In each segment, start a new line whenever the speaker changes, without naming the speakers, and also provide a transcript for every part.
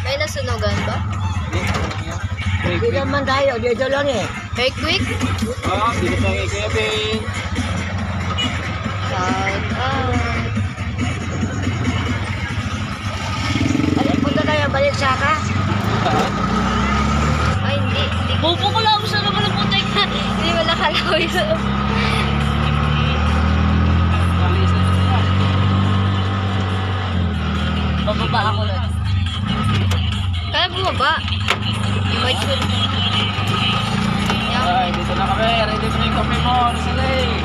May nasunugan ba?
Hindi naman tayo, dito lang eh.
Kay Quick?
Oo, dito tayo kay Kevin.
Shout out.
Punta tayo, balik saka.
Ay, hindi. Bubo ko lang sa naman ng putek na. Hindi wala kalaw yun.
Bababa ako lang.
Kaya bumaba. Invite ko.
Ay, dito na kami. Ready na yung kape mo. Rosalie.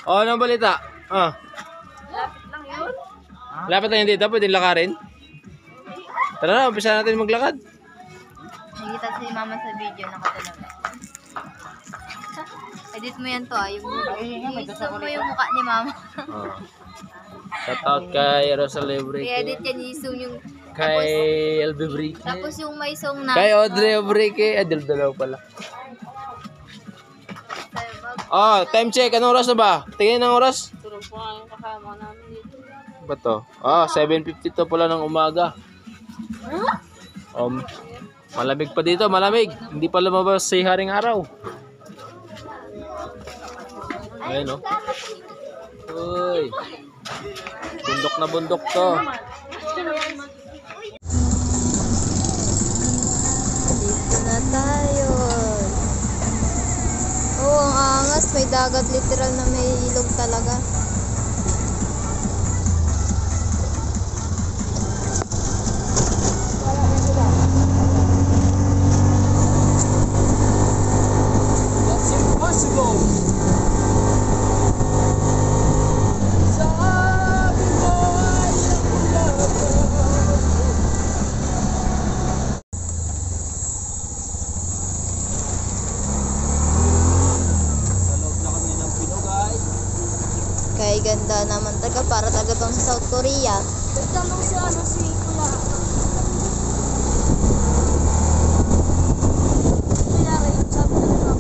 Oh, anong balita? Ah.
Lapit lang yun.
Lapit lang yun dito, pwedeng lakarin. Tara na, umpisa natin maglakad.
Nakikita si mama sa video, nakatalaga. Edit mo yan to i-zoom mo yung mukha ni mama.
Oh. Shout out kay Rosalie
I-edit
Obrique.
yan, i-zoom yung...
Kay LB Brique.
Tapos yung may song na...
Kay Audrey Obrique. Dalaw pala. Oh, time check. Anong oras na ba? Tingin ng oras?
Tulog po ang kasama namin dito.
Ba to? Ah, 7:52 pala ng umaga. Malamig pa dito, malamig. Hindi pa lumabas si haring araw. Ayun, oh. Uy. Bundok na bundok to.
Dito na tayo. Oo, ang angas. May dagat, literal na may ilog talaga.
That's impossible.
Kay ganda naman taga para taga tong sa South Korea.
Tanong si ano si Kuya. Kaya rin, sabi na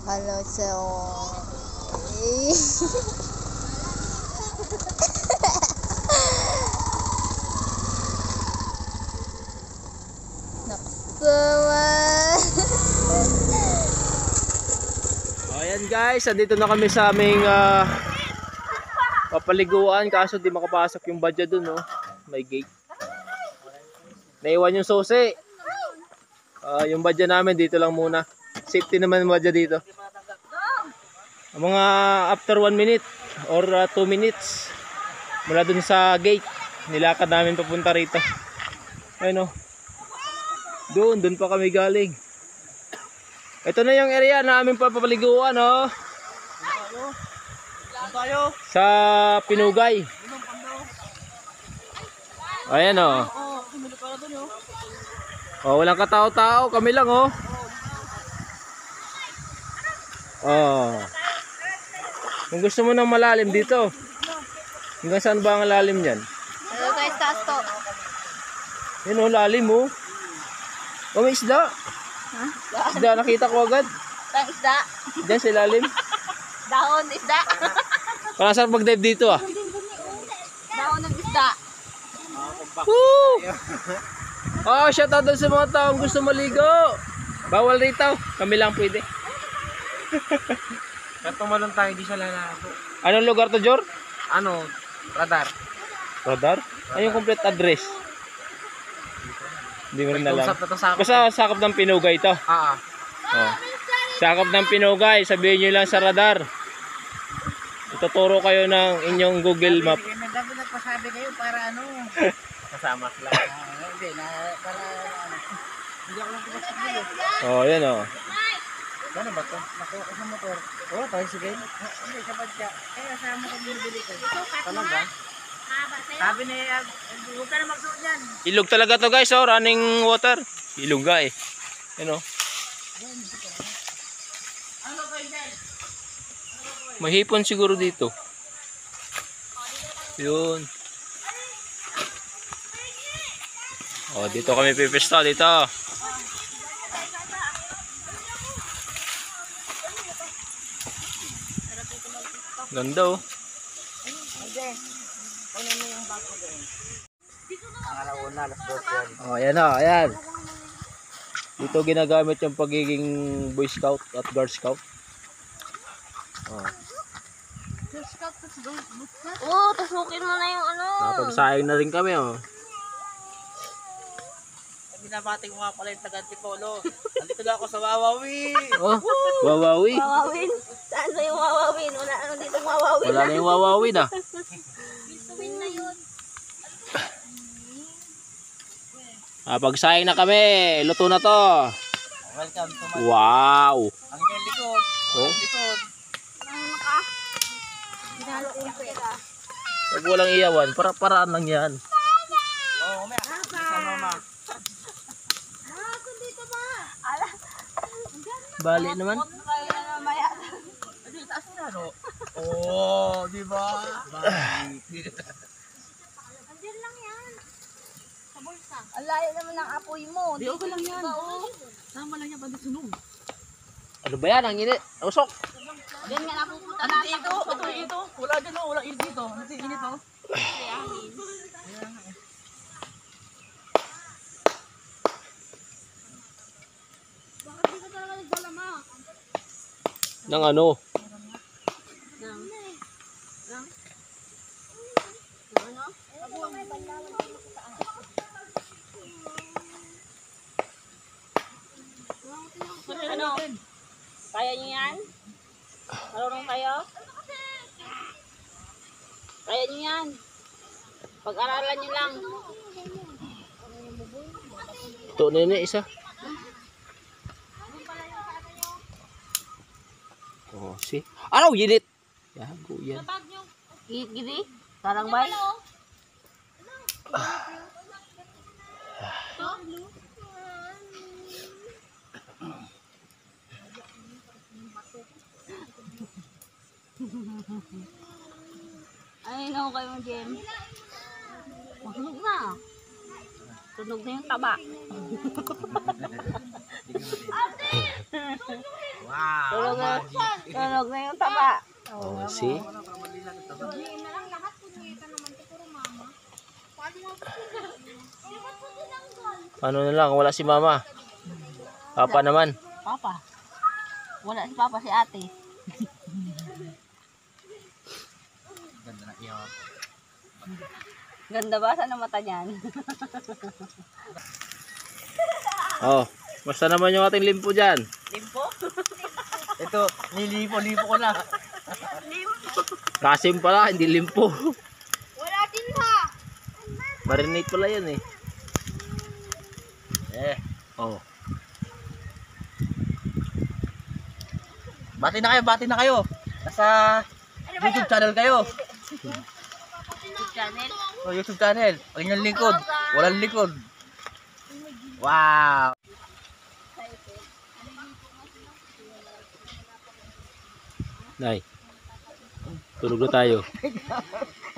Hello, so... Naksawan!
Ayan guys, andito na kami sa aming papaliguan. Kaso di makapasok yung badya dun, no? May gate. Naiwan yung susi. Yung badya namin dito lang muna. Safety naman yung badya dito. Mga after 1 minute or 2 minutes mula dun sa gate, nilakad namin papunta rito. Ayun, oh. Doon pa kami galing. Ito na yung area na aming papaliguan, oh. Sa Pinugay. Ayan, oh. Oh, walang katao-tao, kami lang, oh. Oh. Kung gusto mo ng malalim dito. Hanggang saan ba ang lalim niyan?
Ano tayo sa taas to?
Yan, oh, lalim, oh. Oh, may isda.
Huh?
Isda, nakita ko agad.
Tang isda.
Diyan sa ilalim.
Dahon isda.
Parang sarap mag-dive dito, ah.
Dahon ng isda.
Woo! Oh, shout out sa mga taong gusto maligo. Bawal rito. Kami lang pwede.
Kaya tumalon tayo, di siya lalabo.
Anong lugar to, Jor?
Ano? Radar.
Radar? Ay, yung complete address. Hindi mo rin alam.
Usap na to sa akin.
Basta sakop ng Pinugay ito. Oh. Sakop ng Pinugay. Sabihin nyo lang sa radar. Ituturo kayo ng inyong Google Map.
Dapat nagpasabi kayo para ano. Kasama lang. Hindi, para ano. Hindi ako lang pinagsabi.
Oh, yan oh.
Ano ba ito? Nakuha ko sa motor. Oo, tricycle. Hindi, sa badya. Kaya kasama ko binibili ko. Talaga? Sabi niya, huwag ka na magsuot yan.
Ilog talaga to guys, oh, running water. Ilog ga eh. Yan oh. Mahipon siguro dito. Yun. Oh, dito kami pipista dito. Ganda oh. Oh, ayan na, ayan. Dito ginagamit yung pagiging Boy Scout at Girl Scout. Oh.
Oo, tasukin mo na yung ano.
Napagsayang na rin kami oh.
Binabati ko nga pala yung taga-Antipolo. Nandito na ako sa Wawawi.
Oh, wawawi.
Wawawin. Saan ba yung wawawin? Wala ano dito wawawin.
Wala na yung wawawi na.
Bisuin na yun.
Pagsayang na kami. Luto na to.
Welcome to my...
Wow.
Ang inyong likod.
Oh.
Ang likod.
Ano ka? Ginalo ko yung pera.
Huwag walang iyawan. Para-paraan lang yan.
Oo, may sa mama.
Dito ba? Ala.
Bali naman.
Hindi, taas na, no? Oo, di ba?
Andiyan lang yan. Sa bulsa. Ang layo naman ng apoy mo.
Di, okay lang yan. Sama lang yan, bandit sunog.
Ano ba yan? Ang init. Usok.
Diyan nga napupunta
Ano
natin.
dito? Ito dito. Wala dyan, no? Wala init dito. Ano init, no?
Bakit dito talaga nagdala ma?
Ng ano?
Ano? Kaya niyo yan? Marunong kayo? Kaya niyo yan? Pag-aralan niyo lang.
Ito nene isa. Oh, si. Araw yinit. Yago yan.
Gini? Sarang ba? Ay, no, kayo, Jem. Masunog na. Sunog na yung taba.
Wow.
Sunog na yung taba.
Oh, si. Paano na lang? Wala si mama. Papa naman.
Papa. Wala si Papa, si ate.
Ganda na iyo.
Ganda ba? Saan ang mata niyan?
Oh, basta naman yung ating limpo dyan.
Limpo?
Ito, nilipo-lipo ko na.
Kasim pala, hindi limpo.
Wala din ba?
Marinate pala yan eh. Oh.
Bati na kayo. Nasa YouTube channel kayo.
Channel?
So, YouTube channel. Ang inyong lingkod. Walang likod. Wow.
Nay. Tulog na tayo.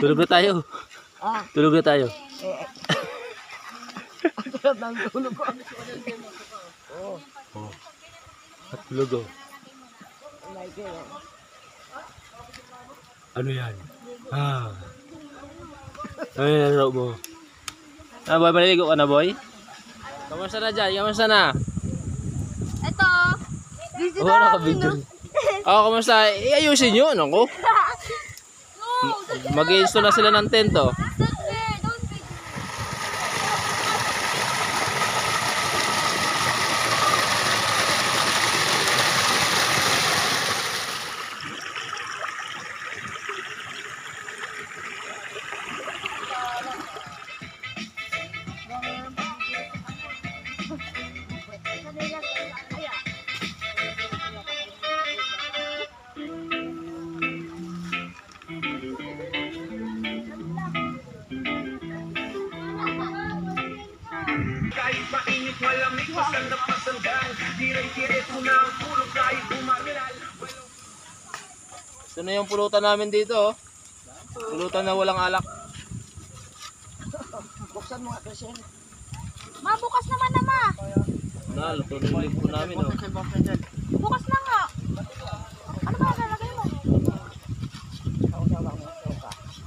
Tulog na tayo. Tulog na tayo. Oh. At tulog oh. Ano yan? Ah. Ano yan mo? Boy, maliligo ka na, boy? Kamusta na dyan? Kamusta na?
Ito. Busy
Oo, naka-video. Kamusta? Iayusin nyo, ano ko? Mag-i-install na sila ng tent, oh.
Kahit mainit malamig, masanda pasandang direct-direct mo na ang pulo kahit umarilal.
Ito na yung pulutan namin dito, oh. Pulutan na walang alak.
Buksan mo nga ito, Shen.
Mabukas naman na ma.
Na, luto na yung libo namin, oh.
Bukas na nga. Ano ba lalagay mo?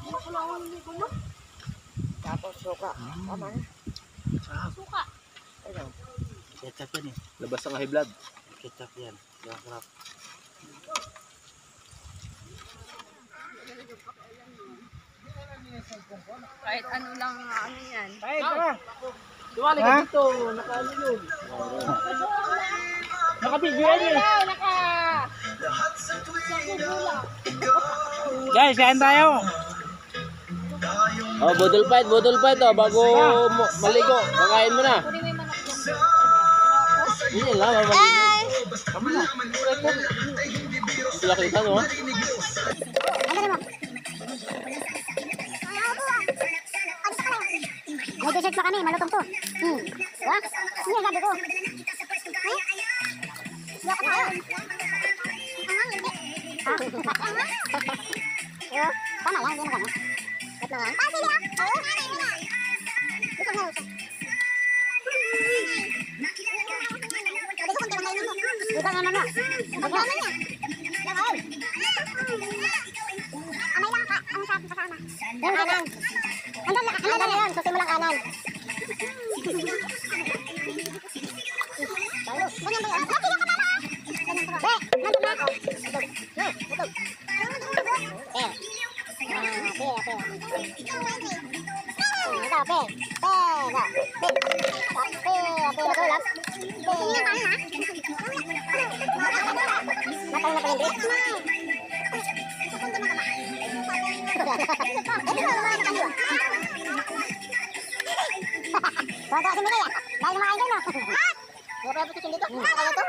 Bukas na ang ligo mo.
Tapos suka. Tama na.
Suka.
Ayun. Ketchup yan eh.
Labas ang high blood.
Ketchup yan. Sarap.
Kahit ano lang ano yan.
Ay, tara. Duwali ka dito. Nakaano yun. Nakabigyo yan eh. Guys, kain tayo.
Oh, budol fight, oh. Bago maligo, kakain mo na. Yun lang, maligo. Sila kita, no?
May dessert pa kami, malutong to. Diba? Ano yung sabi ko? Ay? Diba ka tayo? Angang hindi. Diba? Tama lang, hindi na kami. Wait lang lang. Sili ah! Oo? Gusto nga gusto. Sabi ko kung kailangan mo. Gusto nga naman. Gusto nga naman niya. Lawan. Amay lang ka. Ang sabi kasama. Yung kanan. Andun na yun, susi mo lang kanan. Ganyan ba yun? Napili ka pala! Be, nandun na ako. Utog. Utog. Pe. Ito, pe. Matay na pala yung Bawa sini ya. Dahil mga idol, no? Wala pa dito. Kaya ito?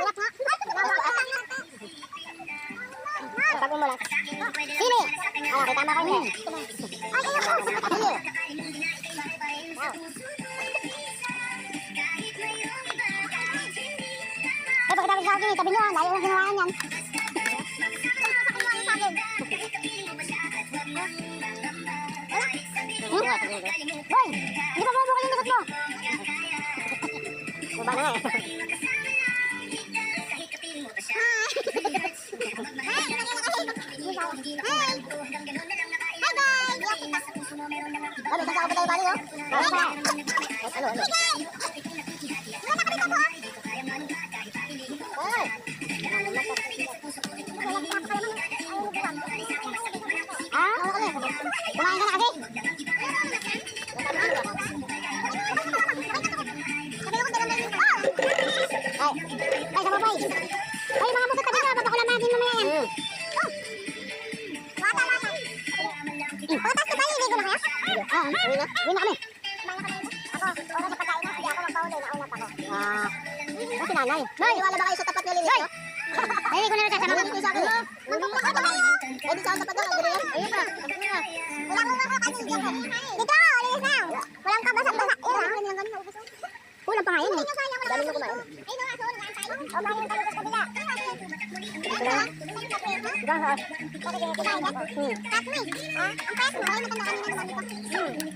Tago mo lang. Sini. Ah, kita makan ni. Ay, ayo ko. Sini. Eh, bakit tayo sa akin? Tabi nyo, layo ang ginawa yan. Boy, hindi pa bubukal yung likod mo. Baba na nga eh. Ano, sasama pa tayo bali, oh? Ano? Ay! Ah? Kumain ka na kasi? Ay, sama bay. Ay, mga butot tabi ka, papakulamagin mo mga yan. Wata. Putas ko ba yung ligo na kaya? Uwi na kami. Ako, oras sa pagkain na, hindi ako magpauli, nauna pa ako. Kasi nanay. Nay, wala ba kayo sa tapat na lilis ko? Ay, ko na rin sasama kami sa akin. Nagpapaka ba kayo? Ay, di saan tapat na, agri yan. Ayun pa, wala kong makakasin dito. Dito, lilis na. Walang kabasa-basa. Kulang pa nga yun eh. Dami mo kumain. Ay, mga soon, gaan tayo. O, mahirap tayo sa kabila. Ito lang. Diba ha? Bakit yung kumain yan? Tatme. Ang pwes mo, ay matanda kami na naman dito.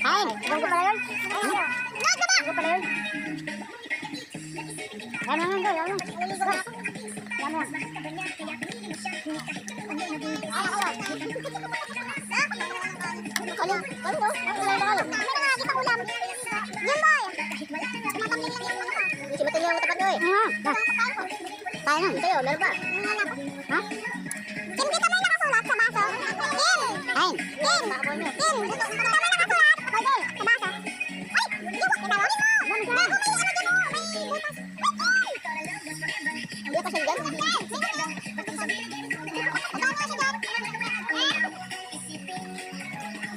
Kain. Ibang ko pala yun? Ibang ko pala yun? Yan naman doon, yan. Naliligo na ako. Yan mo. Kalim. Kalim. Kalim. Meron nga, di pa ulam. Yan ba? Tayo na, sa'yo, meron ba? Ha? Kim, dito may nakasulat sa baso. Kim! Ay! Kim! Kim! Dito may nakasulat. Holdel, sa baso. Ay! Yung kita mo! May butas. Hindi pa siya dyan?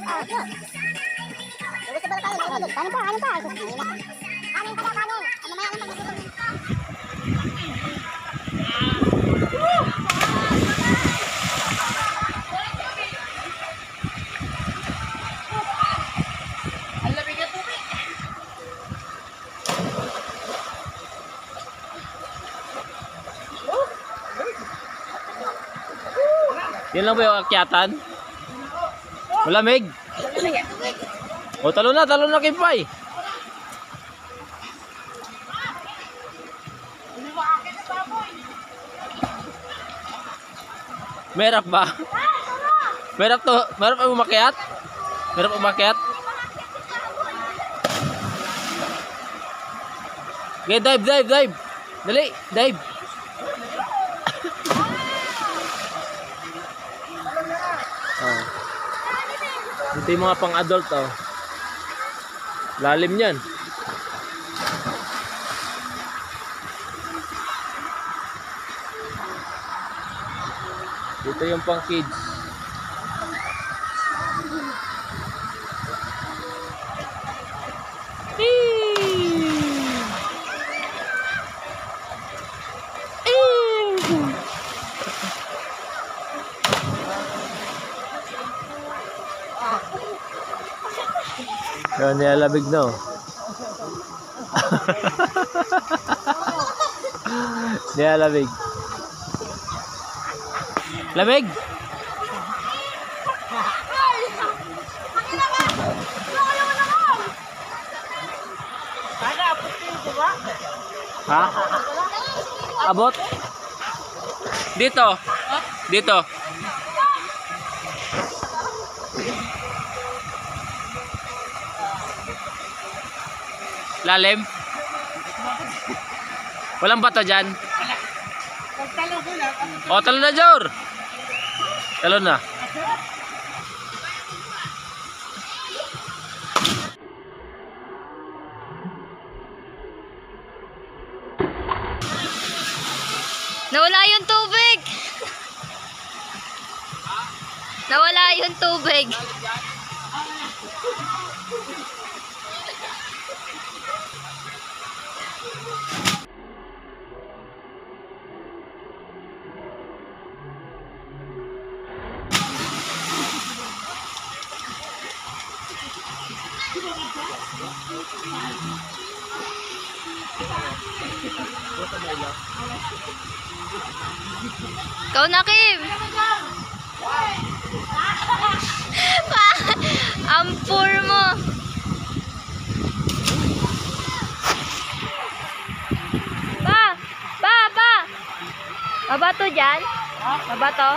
Ah, yun. Gusto ba tayo? Kanin pa, kanin pa. Kanin pa daw, kanin. Mamaya lang pag-gusto.
Yan lang ba yung akyatan? Malamig. O, talon na Kimpay. Merap ba? Merap pa umakyat? Merap umakyat? Okay, dive. Dali, dive. Oh. Ito yung mga pang-adult, oh. Lalim yan. Dito yung pang-kids. Yan, nilalabig na, oh. Nilalabig. Lamig! Ha? Abot? Dito. Dito. Lalim? Walang bato dyan? O, talon na, Jor! Talon na.
Nawala yung tubig. Nawala yung tubig. Ikaw na, Kim. Ampur mo. Pa. Mabato dyan? Mabato?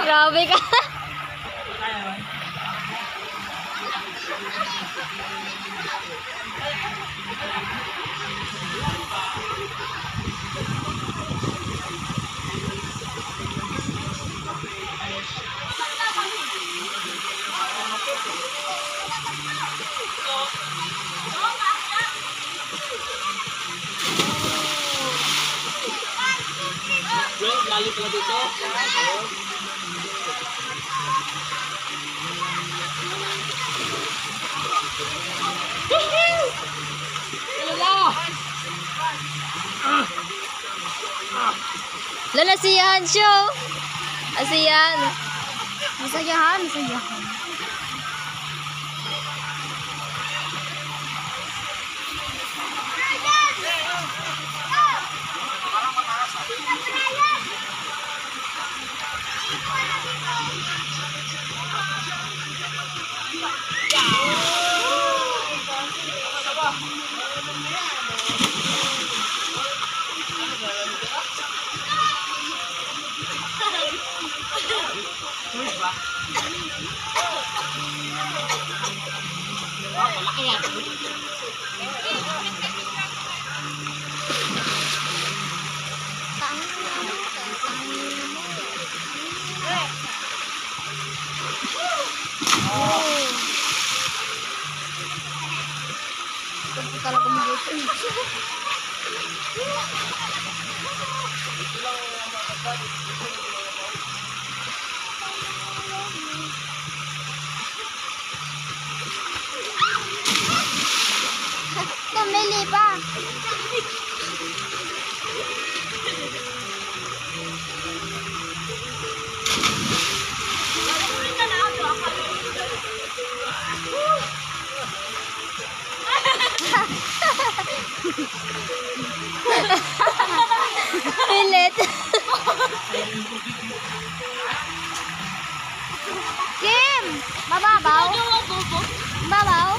Grabe ka.
Lalo pala dito.
Lala siyahan siya. Asiyan.
Masayahan.
Talaga mabuti. Tumili pa. Pilit. Kim! Mababaw? Mababaw?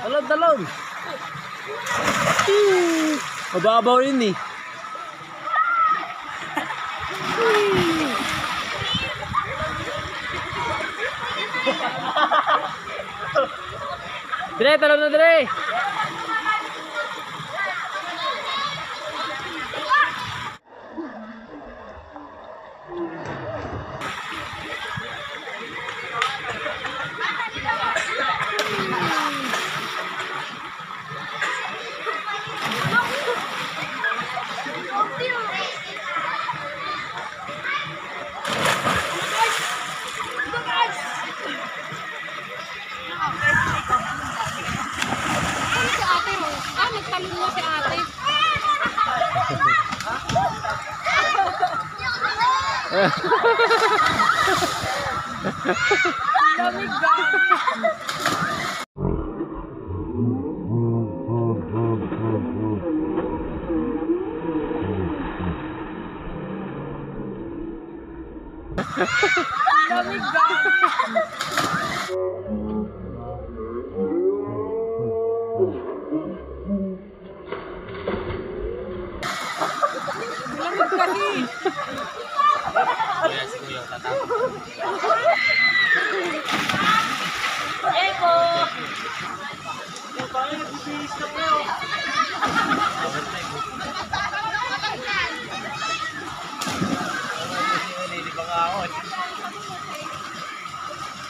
Talon, talon. Mababaw yun eh. Dire, talon na dire.
Si ate mo. Nagtalon mo si ate. Lamig ba? Lamig ba? Lamig kasi. Eko!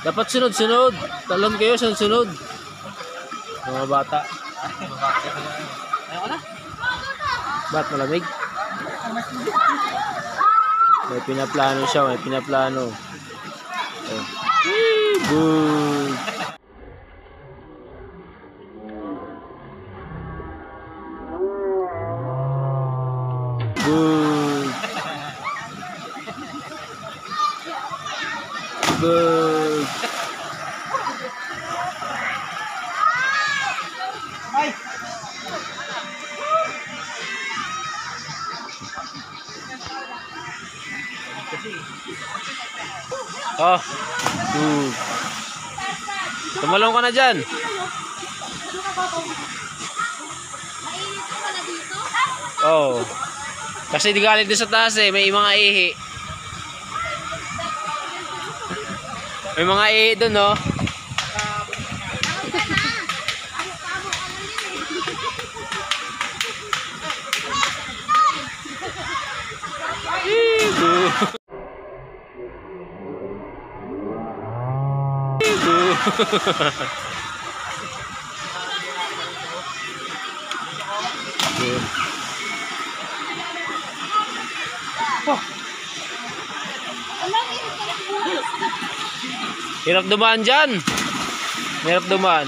Dapat sunod-sunod. Talon kayo, sunod-sunod. Mga bata.
Ayoko na.
Ba't malamig? May pinaplano siya, may pinaplano. Oh. Good. Good. Good.
Ay!
Oh. Good. Tumalong ka na dyan.
Mainit ka pala dito?
Oh. Kasi di galing din sa taas eh, may mga ihi. May mga ihi doon, no? Hirap dumaan dyan. Hirap dumaan.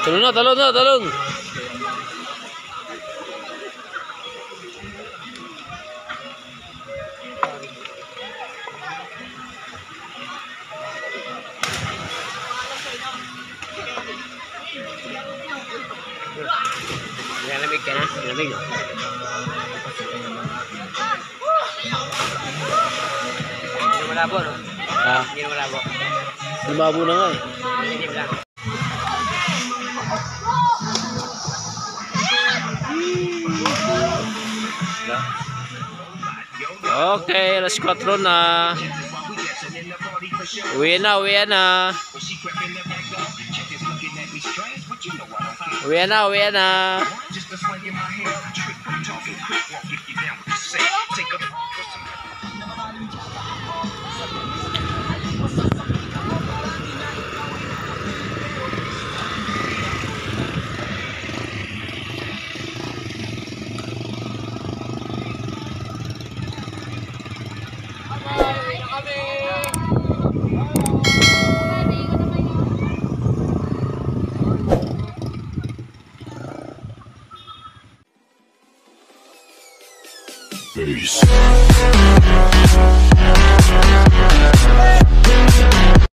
Talon na, talon na, talon. Nilalamig ka na? Nilalamig no? Hindi na malabo no? Ha? Hindi na malabo. Lumabo na nga eh. Hindi lang. Okay, alas 4 na. Uwi na, uwi na. Uwi na, uwi na.